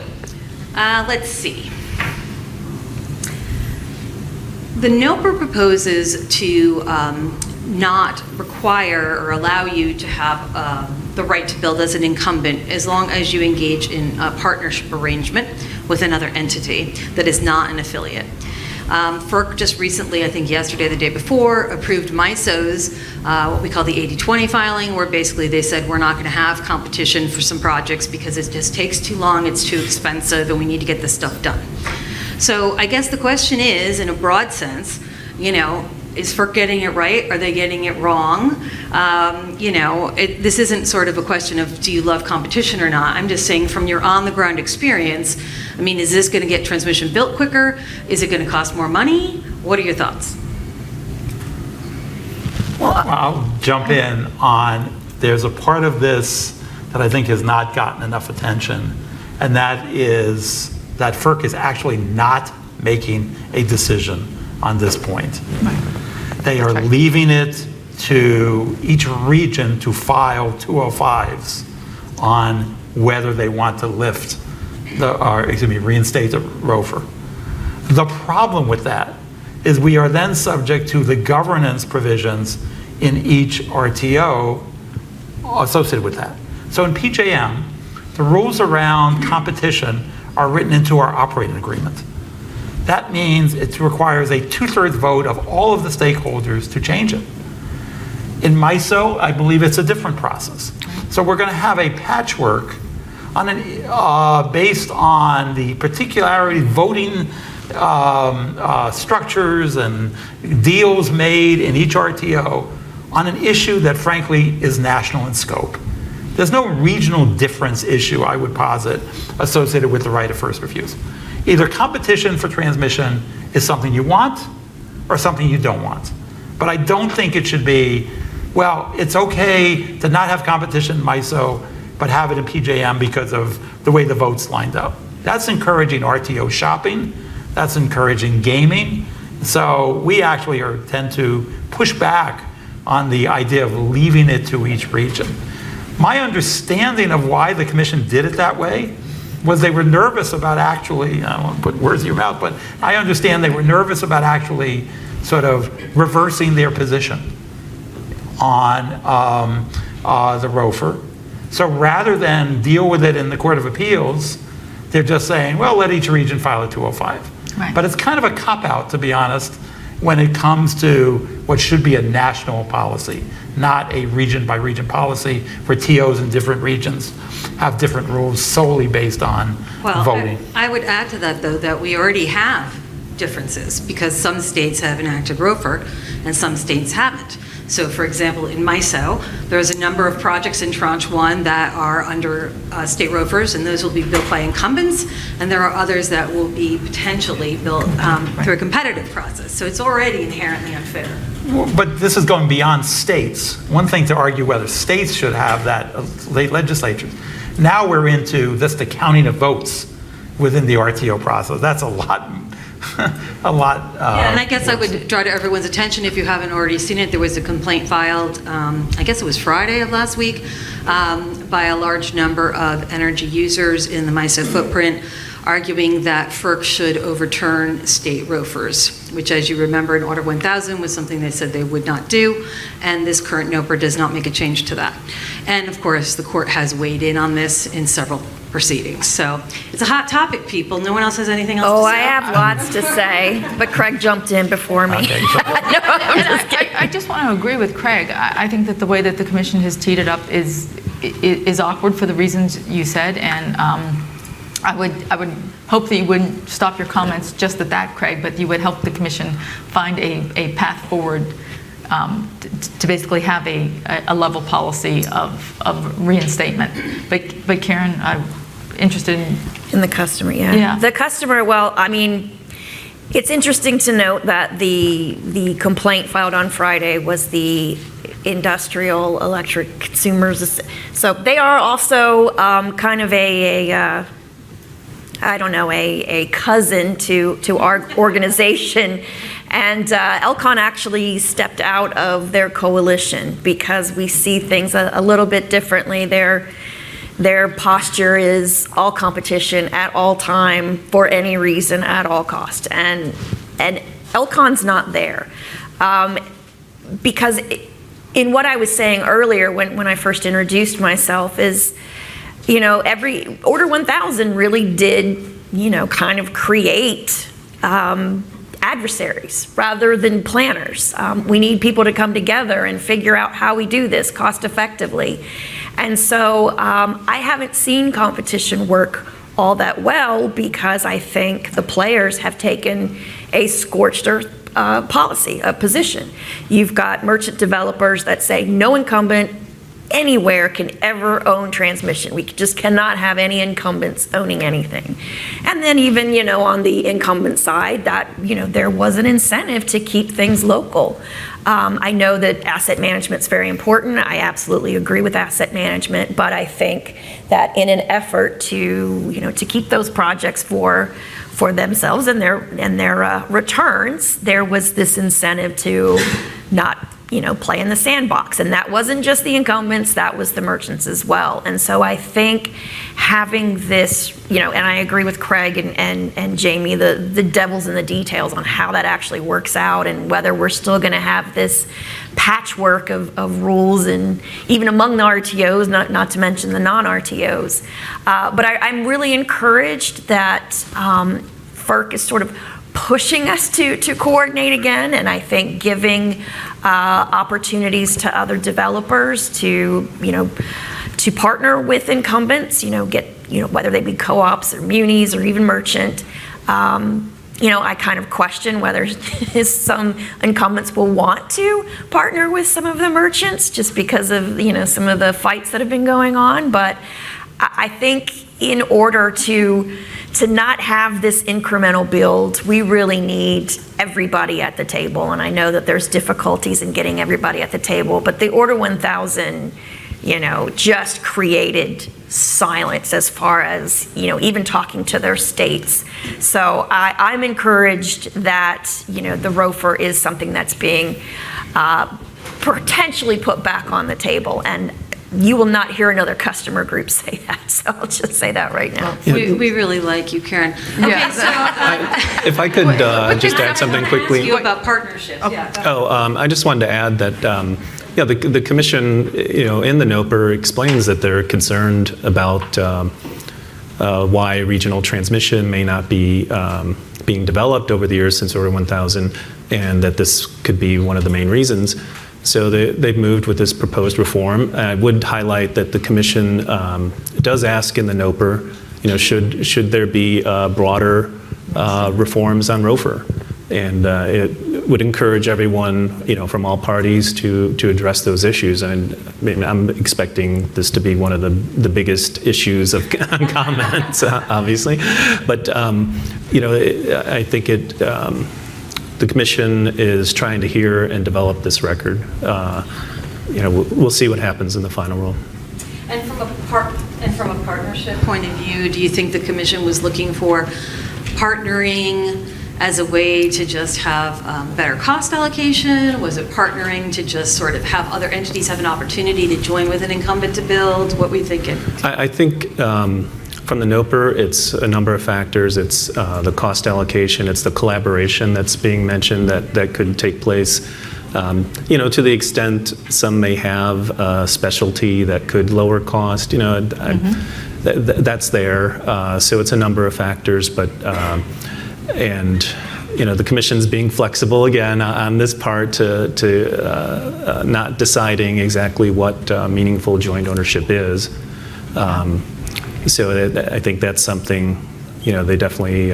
let's see. The NOPR proposes to not require or allow you to have the right to build as an incumbent as long as you engage in a partnership arrangement with another entity that is not an affiliate. FERC just recently, I think yesterday, the day before, approved MISO's, what we call the 80/20 filing, where basically they said we're not going to have competition for some projects because it just takes too long, it's too expensive, and we need to get this stuff done. So I guess the question is, in a broad sense, is FERC getting it right? Are they getting it wrong? This isn't sort of a question of do you love competition or not. I'm just saying from your on-the-ground experience, is this going to get transmission built quicker? Is it going to cost more money? What are your thoughts? Well, I'll jump in on, there's a part of this that I think has not gotten enough attention, and that is that FERC is actually not making a decision on this point. They are leaving it to each region to file 205s on whether they want to reinstate the ROFR. The problem with that is we are then subject to the governance provisions in each RTO associated with that. So in PJM, the rules around competition are written into our operating agreement. That means it requires a 2/3 vote of all of the stakeholders to change it. In MISO, I believe it's a different process. So we're going to have a patchwork on based on the particularity voting structures and deals made in each RTO on an issue that frankly is national in scope. There's no regional difference issue, I would posit, associated with the right of first refusal. Either competition for transmission is something you want or something you don't want. But I don't think it should be, well, it's okay to not have competition in MISO, but have it in PJM because of the way the votes lined up. That's encouraging RTO shopping. That's encouraging gaming. So we actually tend to push back on the idea of leaving it to each region. My understanding of why the commission did it that way was they were nervous about actually, I don't want to put words in your mouth, but I understand they were nervous about actually sort of reversing their position on the ROFR. So rather than deal with it in the Court of Appeals, they're just saying, well, let each region file a 205. Right. But it's kind of a cop-out, to be honest, when it comes to what should be a national policy, not a region-by-region policy where TOs in different regions have different rules solely based on voting. I would add to that, though, that we already have differences because some states have enacted ROFR and some states haven't. So, for example, in MISO, there's a number of projects in Tranche 1 that are under state ROFRs, and those will be built by incumbents, and there are others that will be potentially built through a competitive process. So it's already inherently unfair. But this is going beyond states. One thing to argue whether states should have that, legislatures. Now we're into just the counting of votes within the RTO process. That's a lot. Yeah, and I guess I would draw to everyone's attention, if you haven't already seen it, there was a complaint filed, I guess it was Friday of last week, by a large number of energy users in the MISO footprint, arguing that FERC should overturn state ROFRs, which, as you remember, in Order 1000 was something they said they would not do, and this current NOPR does not make a change to that. And of course, the court has weighed in on this in several proceedings. So it's a hot topic, people. No one else has anything else to say? Oh, I have lots to say, but Craig jumped in before me. Okay. I just want to agree with Craig. I think that the way that the commission has teed it up is awkward for the reasons you said, and I would hope that you wouldn't stop your comments just at that, Craig, but you would help the commission find a path forward to basically have a level policy of reinstatement. But Karen, I'm interested in the customer, Yeah. The customer, well, I mean, it's interesting to note that the complaint filed on Friday was the Industrial Electric Consumers. So they are also kind of a cousin to our organization. And ELCON actually stepped out of their coalition because we see things a little bit differently. Their posture is all competition at all time for any reason at all cost. And ELCON's not there. Because in what I was saying earlier when I first introduced myself is, every Order 1000 really did, kind of create adversaries rather than planners. We need people to come together and figure out how we do this cost effectively. And so I haven't seen competition work all that well because I think the players have taken a scorched earth policy, a position. You've got merchant developers that say no incumbent anywhere can ever own transmission. We just cannot have any incumbents owning anything. And then even, on the incumbent side, that, there was an incentive to keep things local. I know that asset management's very important. I absolutely agree with asset management, but I think that in an effort to, to keep those projects for themselves and their returns, there was this incentive to not play in the sandbox. And that wasn't just the incumbents, that was the merchants as well. And so I think having this, and I agree with Craig and Jamie, the devil's in the details on how that actually works out and whether we're still going to have this patchwork of rules and even among the RTOs, not to mention the non-RTOs. But I'm really encouraged that FERC is sort of pushing us to coordinate again, and I think giving opportunities to other developers to partner with incumbents, whether they be co-ops or munis or even merchant. I kind of question whether some incumbents will want to partner with some of the merchants just because of some of the fights that have been going on. But I think in order to not have this incremental build, we really need everybody at the table. And I know that there's difficulties in getting everybody at the table, but the Order 1000, just created silence as far as, even talking to their states. So I'm encouraged that, the ROFR is something that's being potentially put back on the table. And you will not hear another customer group say that, so I'll just say that right now. We really like you, Karen. Okay, so If I could just add something quickly. you about partnerships. Yeah. I just wanted to add that the Commission, in the NOPR explains that they're concerned about why regional transmission may not be being developed over the years since Order 1000, and that this could be one of the main reasons. So they've moved with this proposed reform. I would highlight that the Commission does ask in the NOPR, should there be broader reforms on ROFR? And it would encourage everyone, from all parties to address those issues. And I'm expecting this to be one of the biggest issues of comments, obviously. But, I think the Commission is trying to hear and develop this record. We'll see what happens in the final rule. And from a partnership point of view, do you think the Commission was looking for partnering as a way to just have better cost allocation? Was it partnering to just sort of have other entities have an opportunity to join with an incumbent to build? What were you thinking? I think from the NOPR, it's a number of factors. It's the cost allocation. It's the collaboration that's being mentioned that could take place. To the extent some may have a specialty that could lower cost, that's there. So it's a number of factors, but the Commission's being flexible again on this part to not deciding exactly what meaningful joint ownership is. So I think that's something, they definitely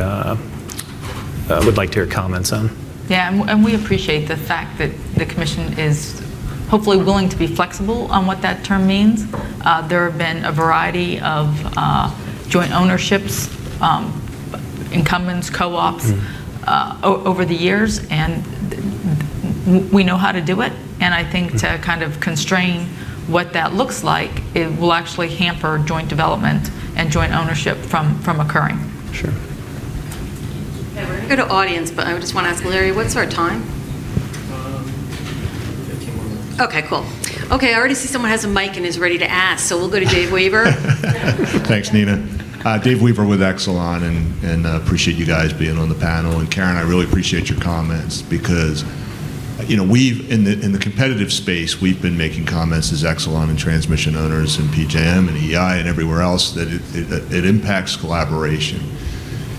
would like to hear comments on. Yeah, and we appreciate the fact that the Commission is hopefully willing to be flexible on what that term means. There have been a variety of joint ownerships, incumbents, co-ops over the years, and we know how to do it. And I think to kind of constrain what that looks like, it will actually hamper joint development and joint ownership from occurring. Sure. Okay, we're going to go to audience, but I just want to ask Larry, what's our time? 15 more minutes. Okay, cool. Okay, I already see someone has a mic and is ready to ask, so we'll go to Dave Weaver. Thanks, Nina. Dave Weaver with Exelon, and appreciate you guys being on the panel. And Karen, I really appreciate your comments because, we've in the competitive space, we've been making comments as Exelon and transmission owners and PJM and EI and everywhere else that it impacts collaboration.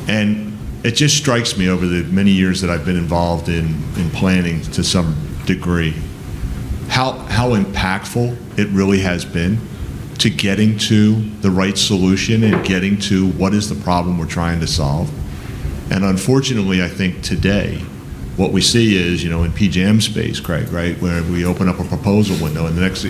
And it just strikes me over the many years that I've been involved in planning to some degree, how impactful it really has been to getting to the right solution and getting to what is the problem we're trying to solve. And unfortunately, I think today, what we see is, in PJM space, Craig, right, where we open up a proposal window and the next,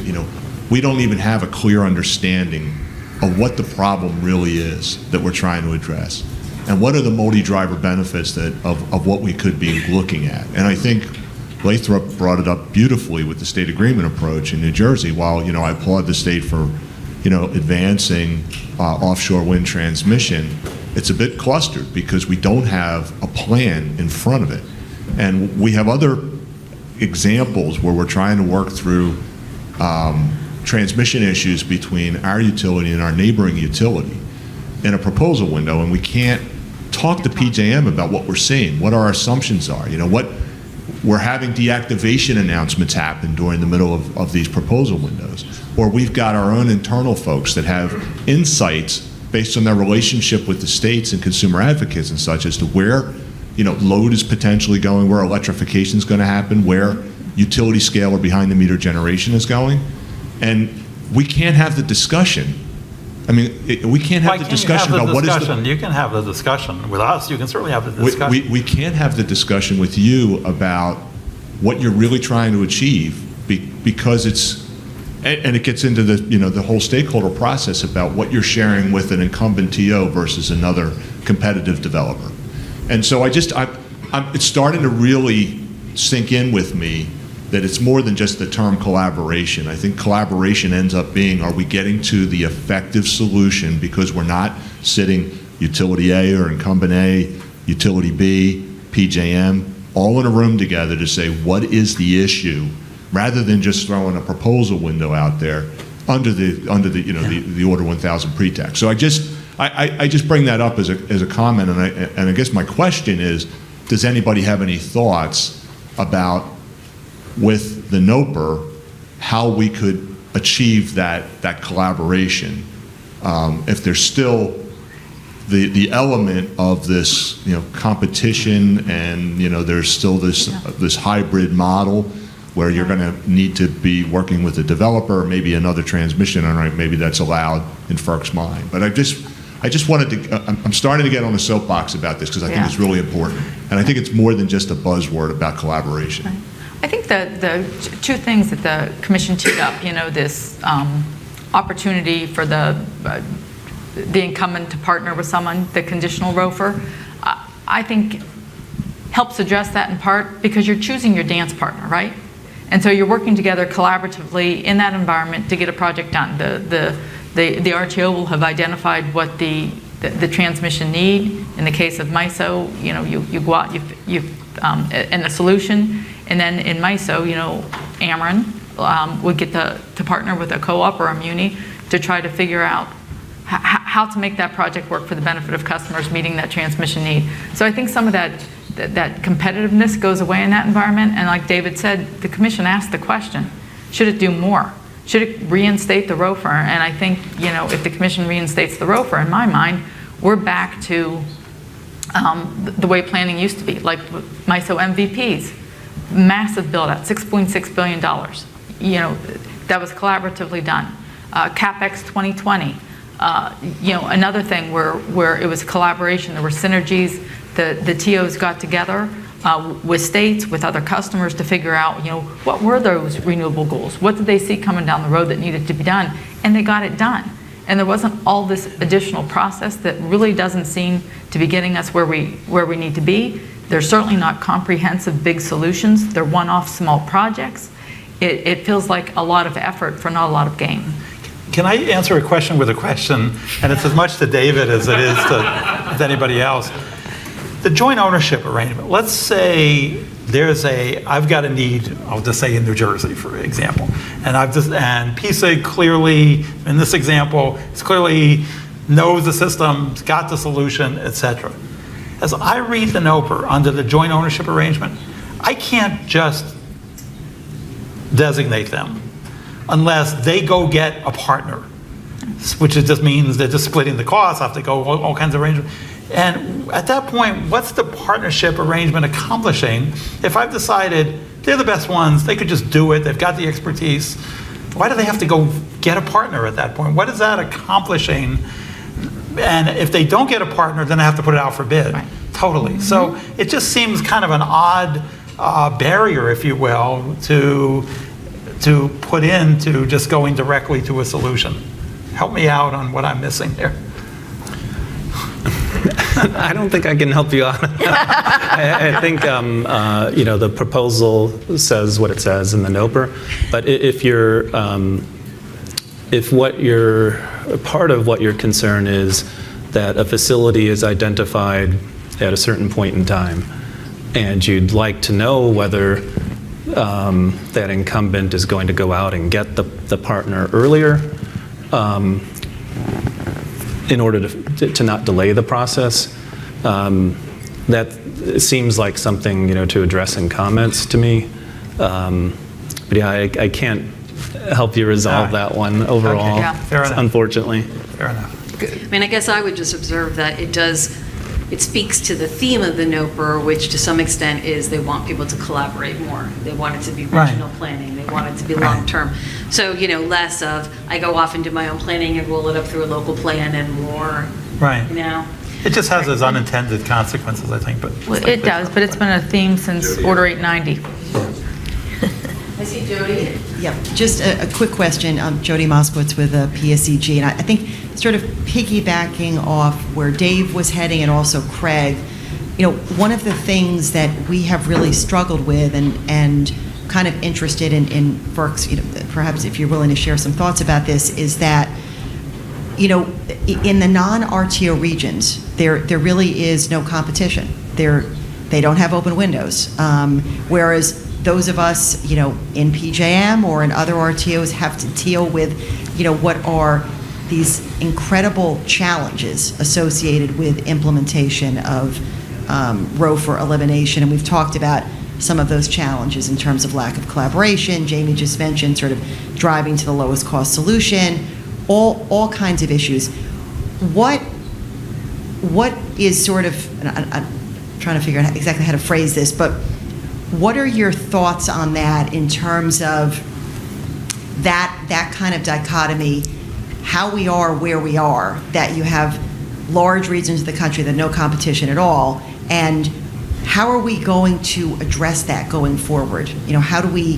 we don't even have a clear understanding of what the problem really is that we're trying to address. And what are the multi-driver benefits of what we could be looking at? And I think Lathrop brought it up beautifully with the state agreement approach in New Jersey. While, I applaud the state for, advancing offshore wind transmission, it's a bit clustered because we don't have a plan in front of it. And we have other examples where we're trying to work through transmission issues between our utility and our neighboring utility in a proposal window, and we can't talk to PJM about what we're seeing, what our assumptions are. What we're having deactivation announcements happen during the middle of these proposal windows, or we've got our own internal folks that have insights based on their relationship with the states and consumer advocates and such as to where load is potentially going, where electrification is going to happen, where utility scale or behind the meter generation is going. And we can't have the discussion. I mean, we can't have the discussion about what is the... You can have the discussion with us. You can certainly have the discussion. We can't have the discussion with you about what you're really trying to achieve because it's... And it gets into the whole stakeholder process about what you're sharing with an incumbent TO versus another competitive developer. And so it's starting to really sink in with me that it's more than just the term collaboration. I think collaboration ends up being, are we getting to the effective solution because we're not sitting utility A or incumbent A, utility B, PJM, all in a room together to say what is the issue, rather than just throwing a proposal window out there under the Order 1000 pretext. So I just bring that up as a comment, and I guess my question is, does anybody have any thoughts about, with the NOPR, how we could achieve that collaboration? If there's still the element of this competition, and there's still this hybrid model where you're going to need to be working with a developer, or maybe another transmission owner, maybe that's allowed in FERC's mind. But I just wanted to, I'm starting to get on the soapbox about this because I think it's really important. And I think it's more than just a buzzword about collaboration. I think the two things that the commission teed up, this opportunity for the incumbent to partner with someone, the conditional ROFR, I think helps address that in part because you're choosing your dance partner, right? And so you're working together collaboratively in that environment to get a project done. The RTO will have identified what the transmission need. In the case of MISO, you go out, and the solution. And then in MISO, Ameren would get to partner with a co-op or a muni to try to figure out how to make that project work for the benefit of customers meeting that transmission need. So I think some of that competitiveness goes away in that environment. And like David said, the commission asked the question, should it do more? Should it reinstate the ROFR? And I think, if the commission reinstates the ROFR, in my mind, we're back to the way planning used to be, like MISO MVPs. Massive build out, $6.6 billion. That was collaboratively done. CapEx 2020. Another thing where it was collaboration, there were synergies. The TOs got together with states, with other customers to figure out, what were those renewable goals? What did they see coming down the road that needed to be done? And they got it done. And there wasn't all this additional process that really doesn't seem to be getting us where we need to be. They're certainly not comprehensive big solutions. They're one-off small projects. It feels like a lot of effort for not a lot of gain. Can I answer a question with a question? And it's as much to David as it is to anybody else. The joint ownership arrangement, let's say I've got a need, I'll just say in New Jersey, for example. And PISA clearly, in this example, clearly knows the system, got the solution, et cetera. As I read the NOPR under the joint ownership arrangement, I can't just designate them unless they go get a partner, which just means they're just splitting the costs, have to go all kinds of arrangements. And at that point, what's the partnership arrangement accomplishing? If I've decided they're the best ones, they could just do it, they've got the expertise, why do they have to go get a partner at that point? What is that accomplishing? And if they don't get a partner, then I have to put it out for bid. Right. Totally. So it just seems kind of an odd barrier, if you will, to put into just going directly to a solution. Help me out on what I'm missing there. I don't think I can help you out. I think the proposal says what it says in the NOPR, but if part of what your concern is that a facility is identified at a certain point in time, and you'd like to know whether that incumbent is going to go out and get the partner earlier in order to not delay the process. That seems like something to address in comments to me. But yeah, I can't help you resolve that one overall. Okay. Yeah. Fair enough. Unfortunately. Fair enough. I mean, I guess I would just observe that it speaks to the theme of the NOPR, which to some extent is they want people to collaborate more. They want it to be regional planning. They want it to be long-term. So, less of, I go off and do my own planning and roll it up through a local plan and more, It just has those unintended consequences, I think. But It does, but it's been a theme since Order 890. I see Jody. Yeah, just a quick question. Jody Moskowitz with PSEG, and I think sort of piggybacking off where Dave was heading and also Craig, one of the things that we have really struggled with and kind of interested in FERC's, perhaps if you're willing to share some thoughts about this, is that, in the non-RTO regions, there really is no competition. They don't have open windows, whereas those of us, in PJM or in other RTOs have to deal with, what are these incredible challenges associated with implementation of ROFR elimination. And we've talked about some of those challenges in terms of lack of collaboration. Jamie just mentioned sort of driving to the lowest cost solution, all kinds of issues. What is sort of, and I'm trying to figure out exactly how to phrase this, but what are your thoughts on that in terms of that kind of dichotomy, how we are where we are, that you have large regions of the country that no competition at all, and how are we going to address that going forward? How do we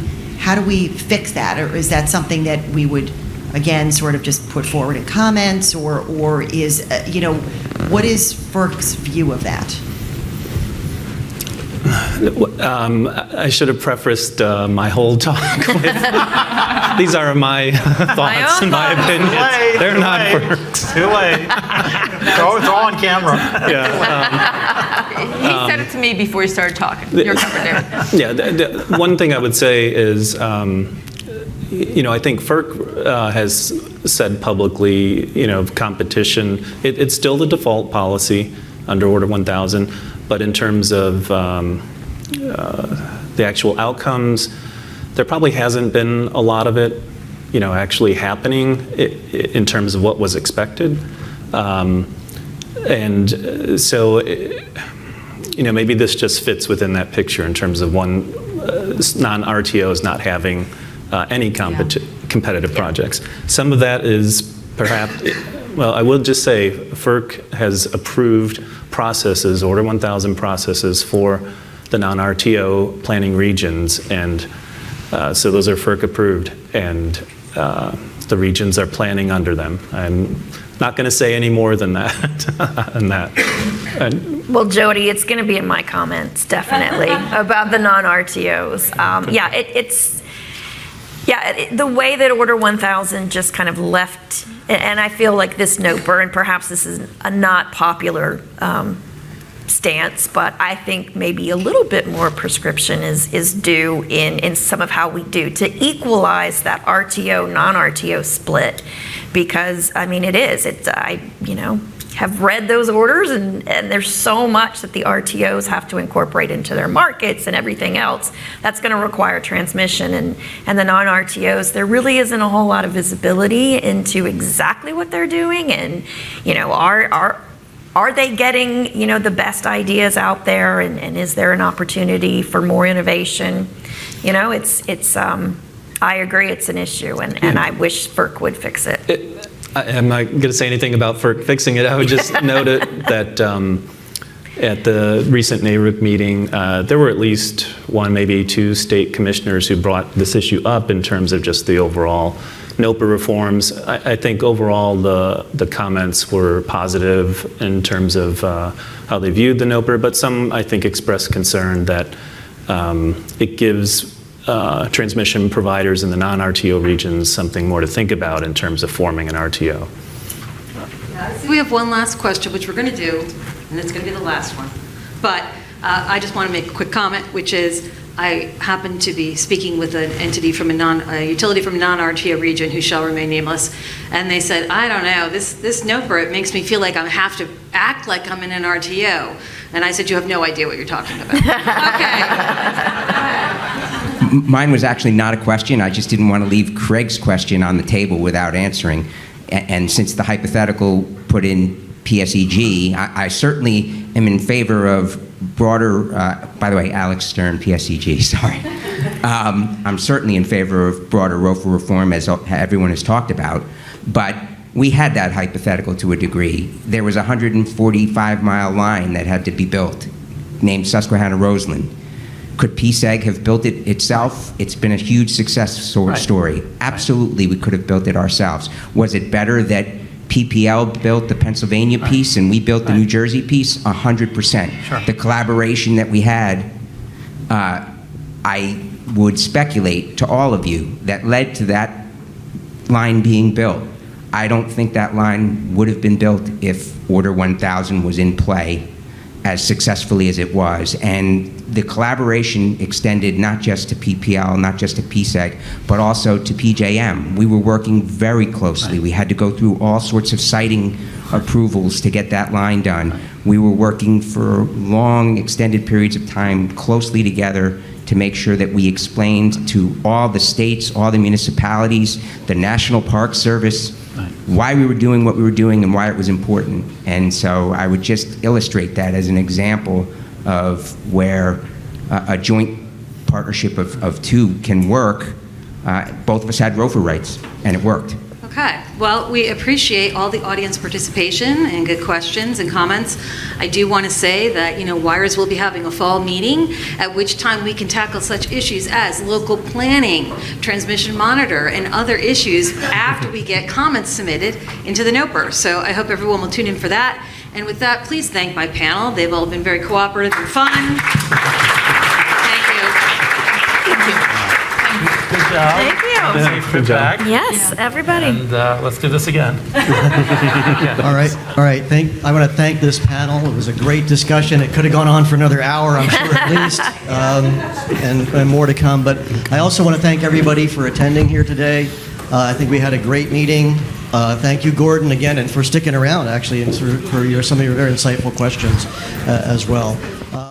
fix that, or is that something that we would again sort of just put forward in comments, or is what is FERC's view of that? I should have prefaced my whole talk with, these are my thoughts and my opinions. They're not FERC's. Too late. It's all on camera. He said it to me before he started talking. You're covered there. Yeah, one thing I would say is, I think FERC has said publicly, competition, it's still the default policy under Order 1000, but in terms of the actual outcomes, there probably hasn't been a lot of it, actually happening in terms of what was expected. And so, maybe this just fits within that picture in terms of one non-RTOs not having any competitive projects. Some of that is perhaps, well, I will just say FERC has approved processes, Order 1000 processes for the non-RTO planning regions, and so those are FERC approved, and the regions are planning under them. I'm not going to say any more than that. Well, Jody, it's going to be in my comments, definitely, about the non-RTOs. The way that Order 1000 just kind of left, and I feel like this NOPR, and perhaps this is a not popular stance, but I think maybe a little bit more prescription is due in some of how we do to equalize that RTO, non-RTO split, because, it is. I have read those orders, and there's so much that the RTOs have to incorporate into their markets and everything else that's going to require transmission, and the non-RTOs, there really isn't a whole lot of visibility into exactly what they're doing, and are they getting the best ideas out there, and is there an opportunity for more innovation? I agree it's an issue, and I wish FERC would fix it. I'm not going to say anything about FERC fixing it. I would just note it that At the recent NARUC meeting, there were at least one, maybe two state commissioners who brought this issue up in terms of just the overall NOPR reforms. I think overall the comments were positive in terms of how they viewed the NOPR, but some I think expressed concern that it gives transmission providers in the non-RTO regions something more to think about in terms of forming an RTO. We have one last question, which we're going to do, and it's going to be the last one. But I just want to make a quick comment, which is I happen to be speaking with an entity from a utility from a non-RTO region who shall remain nameless, and they said, I don't know, this NOPR, it makes me feel like I have to act like I'm in an RTO. And I said, you have no idea what you're talking about. Okay. Mine was actually not a question. I just didn't want to leave Craig's question on the table without answering. And since the hypothetical put in PSEG, I certainly am in favor of broader, by the way, Alex Stern, PSEG, sorry. I'm certainly in favor of broader ROFR reform, as everyone has talked about, but we had that hypothetical to a degree. There was a 145-mile line that had to be built, named Susquehanna-Roseland. Could PSEG have built it itself? It's been a huge success story. Absolutely, we could have built it ourselves. Was it better that PPL built the Pennsylvania piece and we built the New Jersey piece? 100%. Sure. The collaboration that we had, I would speculate to all of you, that led to that line being built. I don't think that line would have been built if Order 1000 was in play as successfully as it was. And the collaboration extended not just to PPL, not just to PSEG, but also to PJM. We were working very closely. We had to go through all sorts of siting approvals to get that line done. We were working for long, extended periods of time closely together to make sure that we explained to all the states, all the municipalities, the National Park Service, why we were doing what we were doing and why it was important. And so I would just illustrate that as an example of where a joint partnership of two can work. Both of us had ROFR rights, and it worked. Okay, well, we appreciate all the audience participation and good questions and comments. I do want to say that, WIRES will be having a fall meeting, at which time we can tackle such issues as local planning, transmission monitor, and other issues after we get comments submitted into the NOPR. So I hope everyone will tune in for that. And with that, please thank my panel. They've all been very cooperative and fun. Thank you. Thank you. Good job. Thank you. Safe trip back. Yes, everybody. And let's do this again. All right. I want to thank this panel. It was a great discussion. It could have gone on for another hour, I'm sure, at least, and more to come. But I also want to thank everybody for attending here today. I think we had a great meeting. Thank you, Gordon, again, and for sticking around, actually, and for some of your very insightful questions as well.